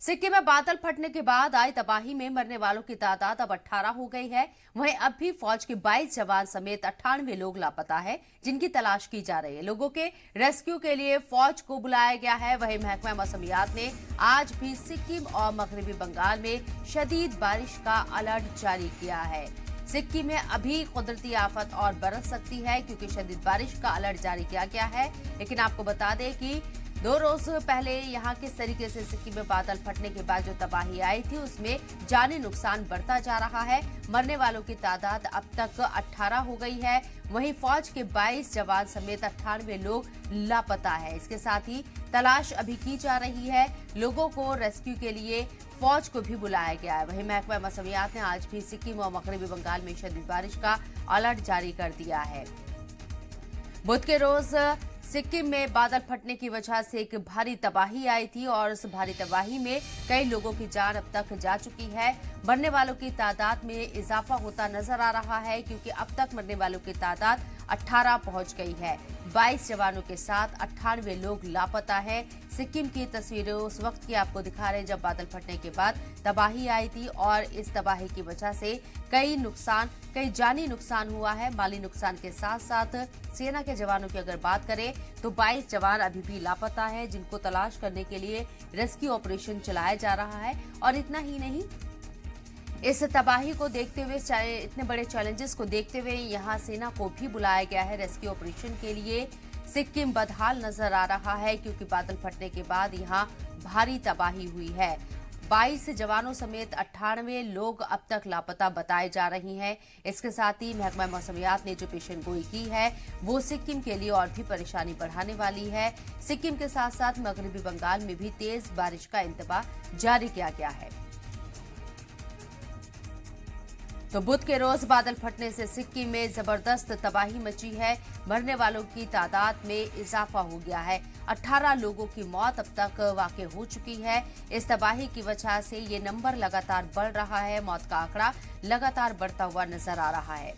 सिक्किम में बादल फटने के बाद आई तबाही में मरने वालों की तादाद अब 18 हो गई है। वहीं अब भी फौज के 22 जवान समेत 98 लोग लापता है, जिनकी तलाश की जा रही है। लोगों के रेस्क्यू के लिए फौज को बुलाया गया है। वहीं महकमा मौसमियात ने आज भी सिक्किम और मगरबी बंगाल में शदीद बारिश का अलर्ट जारी किया है। सिक्किम में अभी कुदरती आफत और बरस सकती है, क्योंकि शदीद बारिश का अलर्ट जारी किया गया है। लेकिन आपको बता दें कि 2 रोज पहले यहां किस तरीके से सिक्किम में बादल फटने के बाद जो तबाही आई थी, उसमें जानी नुकसान बढ़ता जा रहा है। मरने वालों की तादाद अब तक 18 हो गई है। वहीं फौज के 22 जवान समेत 98 लोग लापता है। इसके साथ ही तलाश अभी की जा रही है। लोगों को रेस्क्यू के लिए फौज को भी बुलाया गया है। वहीं महकमा मौसमियात ने आज भी सिक्किम और मगरबी बंगाल में शदीद बारिश का अलर्ट जारी कर दिया है। बुध के रोज सिक्किम में बादल फटने की वजह से एक भारी तबाही आई थी और उस भारी तबाही में कई लोगों की जान अब तक जा चुकी है। मरने वालों की तादाद में इजाफा होता नजर आ रहा है, क्योंकि अब तक मरने वालों की तादाद 18 पहुंच गई है। 22 जवानों के साथ 98 लोग लापता है। सिक्किम की तस्वीरें उस वक्त की आपको दिखा रहे हैं जब बादल फटने के बाद तबाही आई थी और इस तबाही की वजह से कई जानी नुकसान हुआ है। माली नुकसान के साथ साथ सेना के जवानों की अगर बात करें तो 22 जवान अभी भी लापता है, जिनको तलाश करने के लिए रेस्क्यू ऑपरेशन चलाया जा रहा है। और इतना ही नहीं, इस तबाही को देखते हुए, इतने बड़े चैलेंजेस को देखते हुए यहां सेना को भी बुलाया गया है रेस्क्यू ऑपरेशन के लिए। सिक्किम बदहाल नजर आ रहा है, क्योंकि बादल फटने के बाद यहां भारी तबाही हुई है। 22 जवानों समेत 98 लोग अब तक लापता बताए जा रही हैं। इसके साथ ही महकमा मौसमियात ने जो पेशन गोई की है, वो सिक्किम के लिए और भी परेशानी बढ़ाने वाली है। सिक्किम के साथ साथ मगरबी बंगाल में भी तेज बारिश का इंतबाह जारी किया गया है। तो बुध के रोज बादल फटने से सिक्किम में जबरदस्त तबाही मची है। मरने वालों की तादाद में इजाफा हो गया है। 18 लोगों की मौत अब तक वाक़ई हो चुकी है। इस तबाही की वजह से ये नंबर लगातार बढ़ रहा है। मौत का आंकड़ा लगातार बढ़ता हुआ नजर आ रहा है।